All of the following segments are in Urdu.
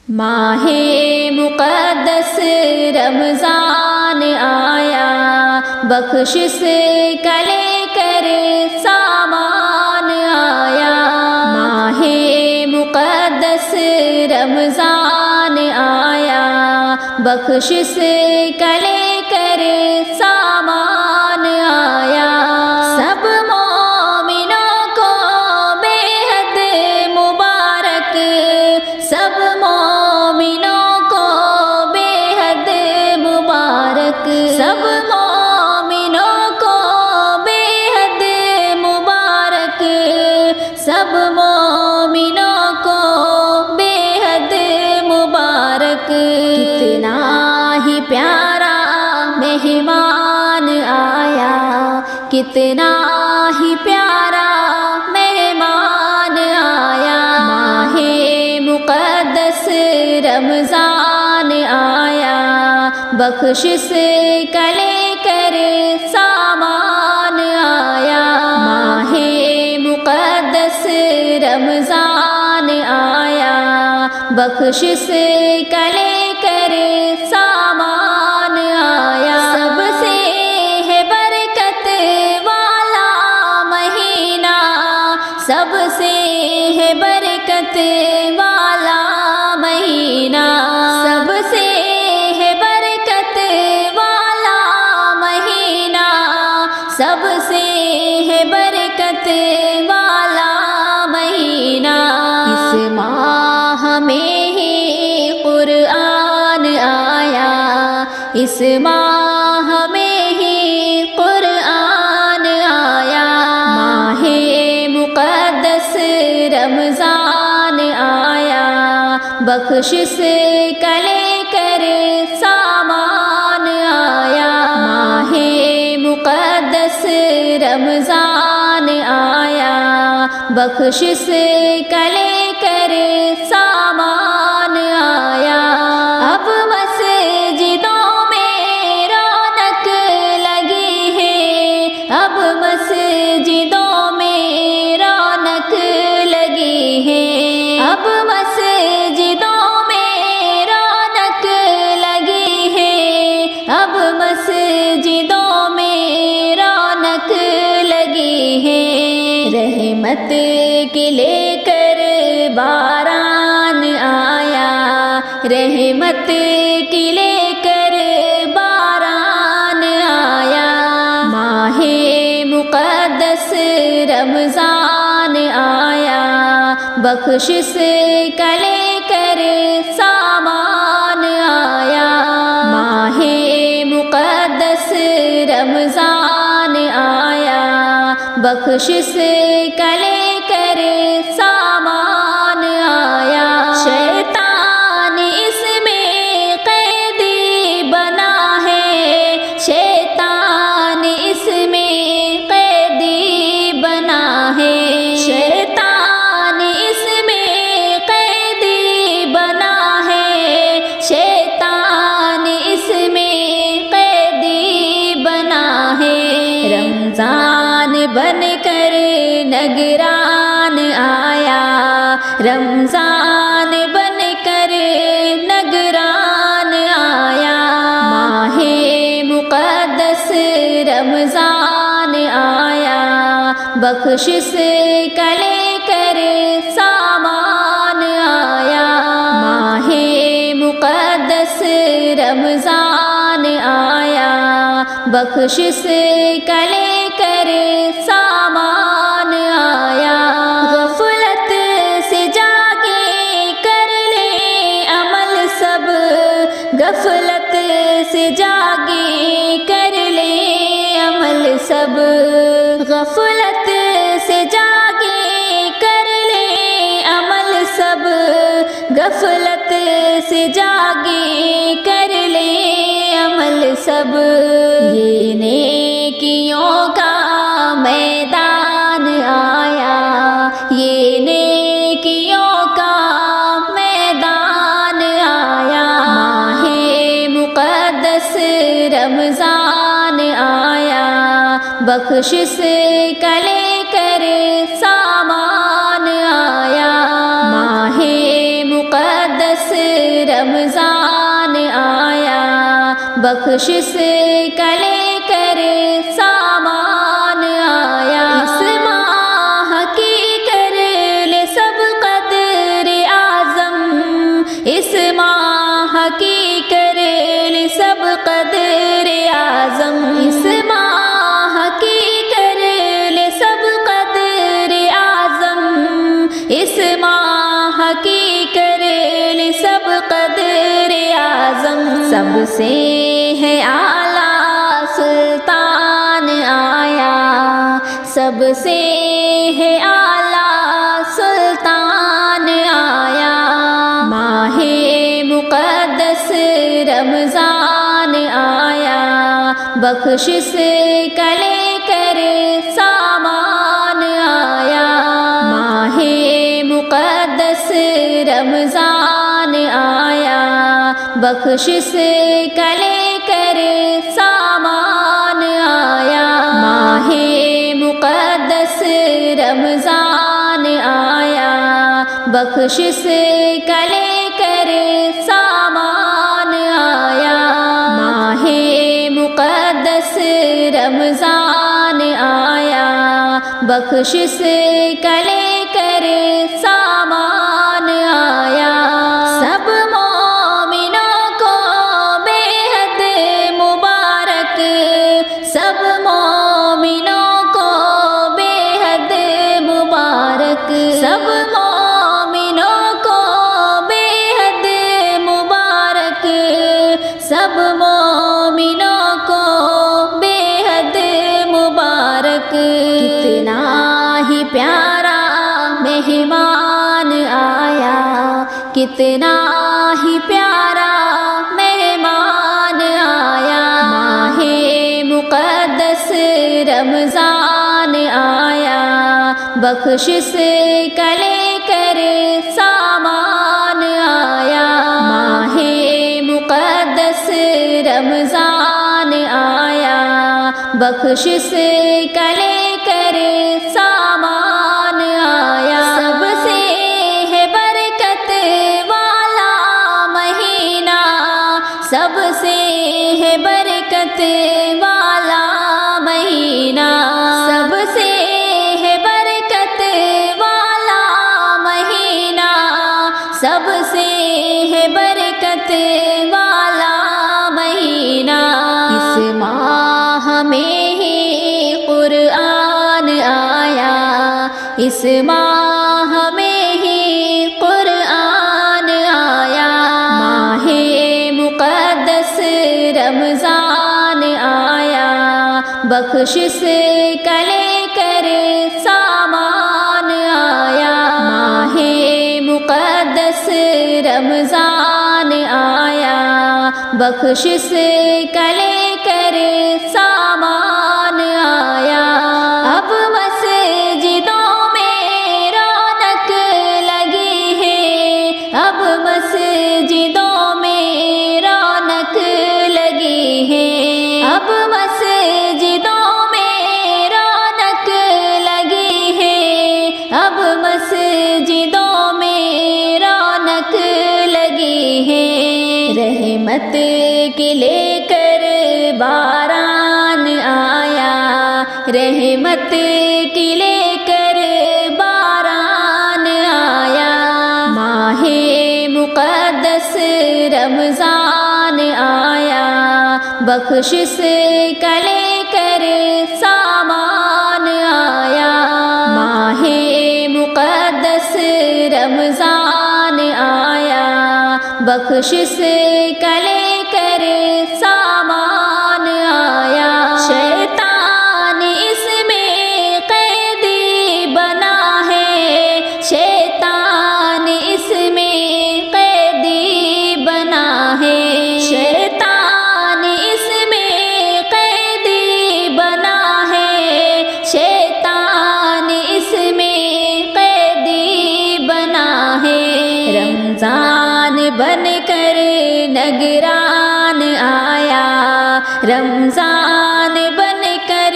ماہ مقدس رمضان آیا، بخشش کا لے کر سامان آیا۔ ماہ مقدس رمضان آیا، بخشش کا لے کر سامان آیا۔ سب مومنوں کو بے حد مبارک، سب مومنوں کو بے حد مبارک، سب مومنوں کو بے حد مبارک، سب مومنوں کو بے حد مبارک۔ کتنا ہی پیارا مہمان آیا، کتنا ہی پیارا مہمان آیا۔ ماہ مقدس رمضان آیا، بخشش کا لے کر سامان آیا۔ ماہ مقدس رمضان آیا، بخشش کا لے کر سامان آیا۔ سب سے ہے برکت والا مہینہ، سب سے ہے برکت والا مہینہ، سب سے ہے برکت والا مہینہ، سب سے ہے برکت والا مہینہ۔ اس ماہ میں ہی قرآن آیا، اس ماہ میں ہی قرآن آیا۔ ماہ مقدس رمضان آیا، بخشش کا لے کر سامان آیا۔ ماہ مقدس رمضان آیا، بخشش کا لے کر سامان آیا۔ اب مسجدوں میں رونق لگی ہے، اب مسجدوں میں رونق لگی ہے، اب مسجدوں میں رونق لگی ہے، اب مسجدوں میں رونق لگی ہے۔ رحمت کی لے کر باران آیا، رحمت کی لے کر باران آیا۔ ماہ مقدس رمضان آیا، بخشش کا لے کر سامان آیا۔ ماہ مقدس رمضان آیا، بخشش کا لے کر سامان آیا۔ شیطان اس میں قیدی بنا ہے، شیطان اس میں قیدی بنا ہے، شیطان اس میں قیدی بنا ہے، شیطان اس میں قیدی بنا ہے۔ رمضان بن کر نگران آیا، رمضان بن کر نگران آیا۔ ماہ مقدس رمضان آیا، بخشش کا لے کر سامان آیا۔ ماہ مقدس رمضان آیا، بخشش کا لے کر سامان آیا۔ غفلت سے جاگے کر لے عمل سب، غفلت سے جاگے کر لے عمل سب، غفلت سے جاگے کر لے عمل سب، غفلت سے جاگے کر لے عمل سب۔ یہ نیکیوں کا میدان آیا، یہ نیکیوں کا میدان آیا۔ ماہ مقدس رمضان آیا، بخشش کا لے کر سامان آیا۔ ماہ مقدس رمضان آیا، بخشش کا لے کر سامان آیا۔ اس ماہ کی کر لے سب قدر اعظم، اس ماہ کی کر لے سب قدر اعظم، اس ماہ کی کر لے سب قدر اعظم، اس ماہ کی کر لے سب قدر اعظم۔ سب سے ہے اعلیٰ سلطان آیا، سب سے ہے اعلیٰ سلطان آیا۔ ماہ مقدس رمضان آیا، بخشش کا لے کر سامان آیا۔ ماہ مقدس رمضان آیا، بخشش کا لے کر سامان آیا۔ ماہ مقدس رمضان آیا، بخشش کا لے کر سامان آیا۔ ماہ مقدس رمضان آیا، بخشش کا لے کر سامان آیا۔ سب مومنوں کو بے حد مبارک، سب مومنوں کو بے حد مبارک، سب مومنوں کو بے حد مبارک، سب مومنوں کو بے حد مبارک۔ کتنا ہی پیارا مہمان آیا، کتنا ہی پیارا مہمان آیا۔ ماہ مقدس رمضان آیا، بخشش کا لے کر سامان آیا۔ ماہ مقدس رمضان آیا، بخشش کا لے کر سامان آیا۔ سب سے ہے برکت والا مہینہ، سب سے ہے برکت والا مہینہ، سب سے ہے برکت والا مہینہ، سب سے ہے برکت والا مہینہ۔ اس ماہ میں ہی قرآن آیا، اس ماہ میں ہی قرآن آیا۔ ماہ مقدس رمضان آیا، بخشش کا لے کر سامان آیا۔ ماہ مقدس رمضان آیا، بخشش کا لے کر سامان آیا۔ اب مسجدوں میں رونق لگی ہے، اب مسجدوں میں رونق لگی ہے، اب مسجدوں میں رونق لگی ہے، اب مسجدوں میں رونق لگی ہے۔ رحمت کی لے کر باران آیا، رحمت کی لے کر باران آیا۔ ماہ مقدس رمضان آیا، بخشش کا لے کر سامان آیا۔ ماہ مقدس رمضان آیا، بخشش کا لے کر سامان آیا۔ شیطان اس میں قیدی بنا ہے، شیطان اس میں قیدی بنا ہے، شیطان اس میں قیدی بنا ہے، شیطان اس میں قیدی بنا ہے۔ رمضان بن کر نگران آیا، رمضان بن کر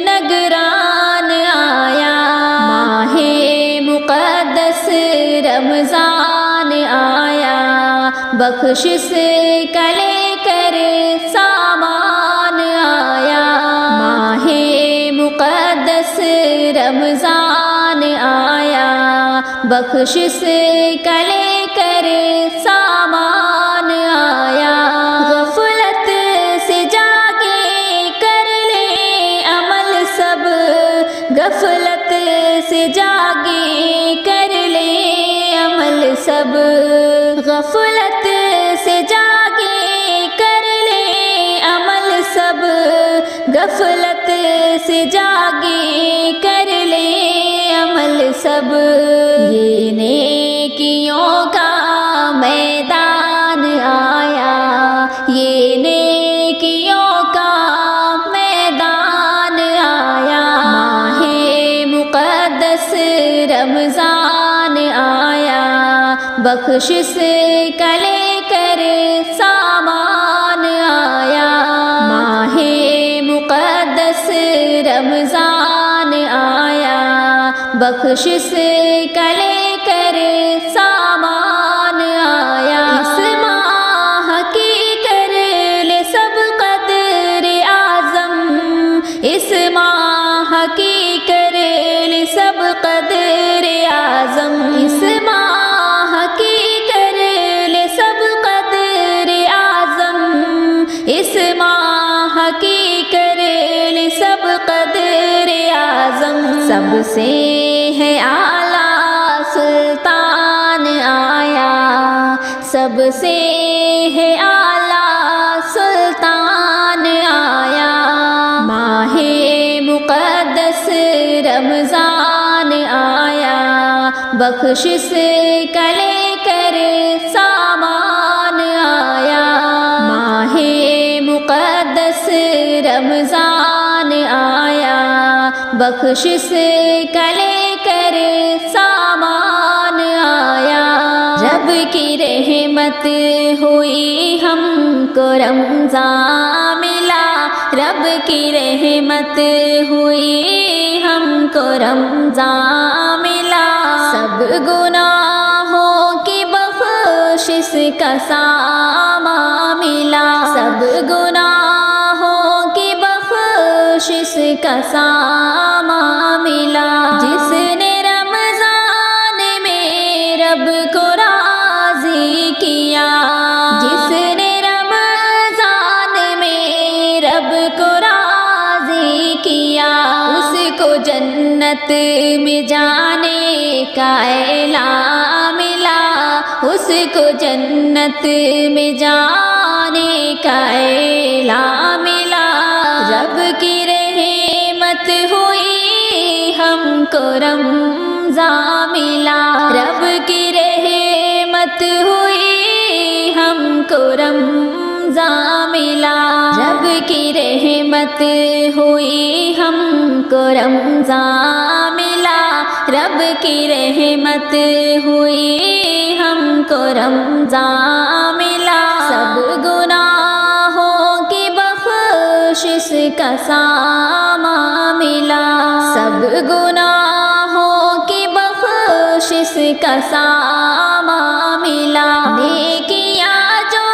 نگران آیا۔ ماہ مقدس رمضان آیا، بخشش کا لے کر سامان آیا، ماہ مقدس رمضان آیا، بخشش کا لے کر سامان آیا، غفلت سے جاگے کر لے عمل سب، غفلت سے جاگے کر لے عمل سب، غفلت سے جاگے کر لے عمل سب، غفلت سے جاگے کر لے عمل سب، یہ نیکیوں کا میدان آیا، یہ نیکیوں کا میدان آیا، ماہ مقدس رمضان آیا، بخشش کا لے کر سامان آیا، ماہ مقدس رمضان آیا، بخشش کا لے کر سامان آیا، اس ماہ کی کر لے سب قدر اعظم، اس ماہ کی کر لے سب قدر اعظم، اس ماہ کی کر لے سب قدر اعظم، اس ماہ کی کر لے سب قدر اعظم، سب سے ہے اعلیٰ سلطان آیا، سب سے ہے اعلیٰ سلطان آیا، ماہ مقدس رمضان آیا، بخشش کا لے کر سامان آیا، ماہ مقدس رمضان آیا، بخشش کا لے کر سامان آیا، رب کی رحمت ہوئی ہم کو رمضان ملا، رب کی رحمت ہوئی ہم کو رمضان ملا، سب گناہوں کی بخشش کا سامان ملا، سب گناہوں کی بخشش کا سامان ملا، جس نے رمضان میں رب کو راضی کیا، جس نے رمضان میں رب کو راضی کیا، اس کو جنت میں جانے کا اعلان ملا، اس کو جنت میں جانے کا اعلان ملا، رب کی رحمت ہوئی ہم کو رمضان ملا، رب کی رحمت ہوئی ہم کو رمضان ملا، رب کی رحمت ہوئی ہم کو رمضان ملا، رب کی رحمت ہوئی ہم کو رمضان ملا، سب گناہوں کی بخشش کا سامان ملا، سب گناہوں کی بخشش کا سامان ملا، نیکیاں جو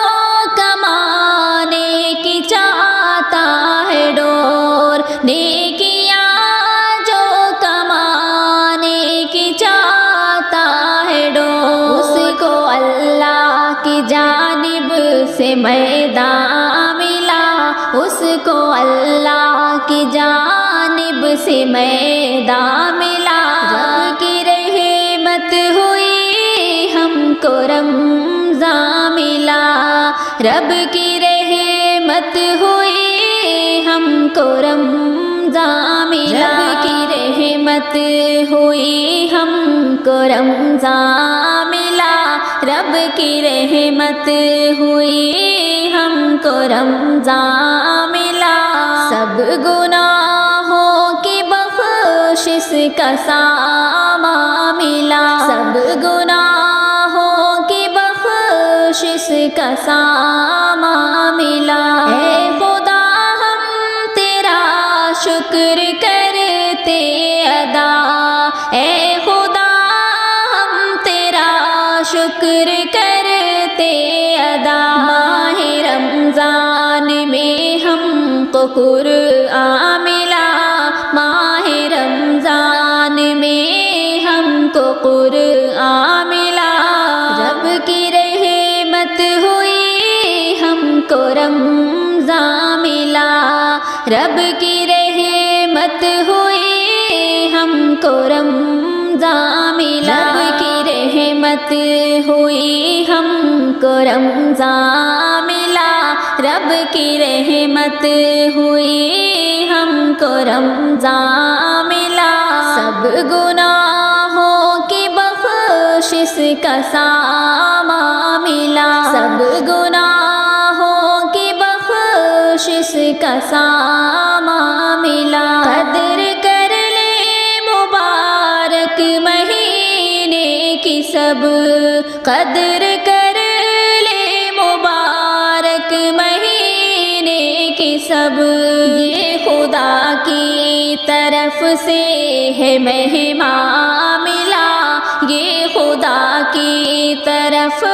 کمانے کی چاہتا ہے ڈور، نیکیاں جو کمانے کی چاہتا ہے ڈور، اس کو اللہ کی جانب سے میدان ملا، اس کو اللہ کی جانب سے میدان ملا، رب کی رحمت ہوئی ہم کو رمضان ملا، رب کی رحمت ہوئی ہم کو رمضان ملا، رب کی رحمت ہوئی ہم کو رمضان ملا، رب کی رحمت ہوئی ہم کو رمضان ملا، سب گناہوں کی بخشش کا سامان ملا، سب گناہوں کی بخشش کا سامان ملا، اے خدا ہم تیرا شکر کرتے ادا، اے خدا ہم تیرا شکر کرتے کو قرآن ملا، ماہ رمضان میں ہم کو قرآن ملا، رب کی رحمت ہوئی ہم کو رمضان ملا، رب کی رحمت ہوئی ہم کو رمضان ملا، رب کی رحمت ہوئی ہم کو رمضان ملا، رب کی رحمت ہوئی ہم کو رمضان ملا، سب گناہوں کی بخشش کا سامان ملا، سب گناہوں کی بخشش کا سامان ملا، قدر کر لے مبارک مہینے کی سب، قدر کر لے مبارک مہینے کی سب، یہ خدا کی طرف سے ہے مہمان ملا، یہ خدا کی طرف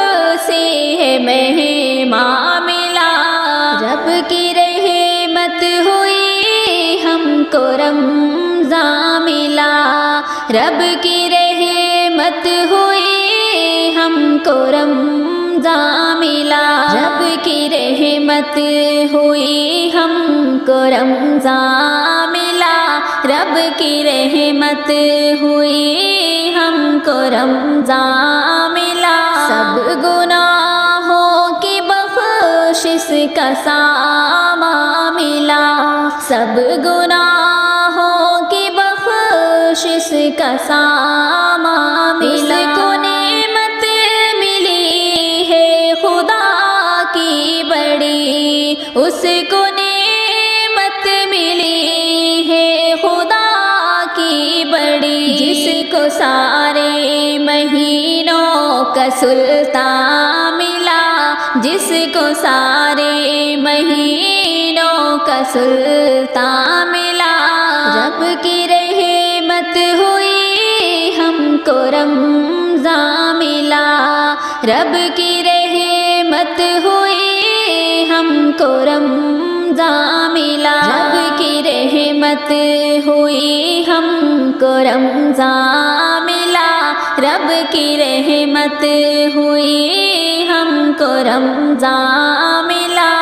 سے ہے مہمان ملا، رب کی رحمت ہوئی ہم کو رمضان ملا، رب کی رحمت ہوئی ہم کو رمضان ملا، رب کی رحمت ہوئی ہم کو رمضان ملا، رب کی رحمت ہوئی ہم کو رمضان ملا، سب گناہوں کی بخشش کا سامان ملا، سب گناہوں کی بخشش کا سامان ملا، اس کو نعمت ملی ہے خدا کی بڑی، اس کو نعمت ملی ہے خدا کی بڑی، جس کو سارے مہینوں کا سلطان ملا، جس کو سارے مہینوں کا سلطان ملا، رب کی رحمت ہوئی ہم کو رمضان ملا، رب کی رحمت ہوئی ہم کو رمضان ملا، رب کی رحمت ہوئی ہم کو رمضان ملا، رب کی رحمت ہوئی ہم کو رمضان ملا،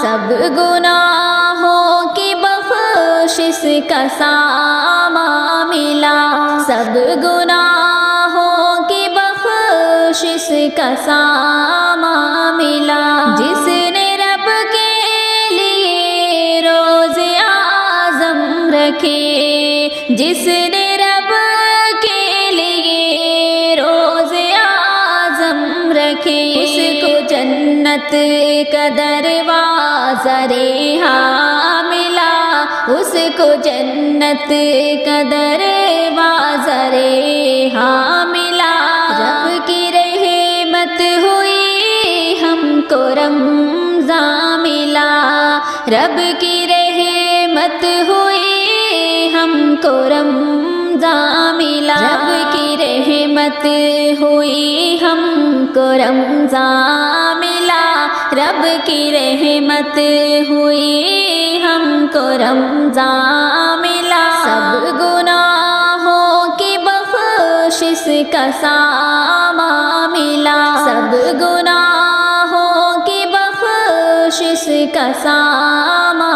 سب گناہوں کی بخشش کا سامان ملا، سب گناہوں کی بخشش کا سامان ملا، جس نے رب کے لیے روزے اعظم رکھے، جس نے رب کے لیے روزے اعظم رکھے، اس کو جنت کا دروازہ ریحاں ملا، اس کو جنت کا دروازہ ریحاں ملا، رب کی رحمت ہوئی ہم کو رمضان ملا، رب کی رحمت ہوئی ہم کو رمضان ملا، رب کی رحمت ہوئی ہم کو رمضان ملا، رب کی رحمت ہوئی ہم کو رمضان ملا، سب گناہوں کی بخشش کا سامان ملا، سب گناہوں کی بخشش کا سامان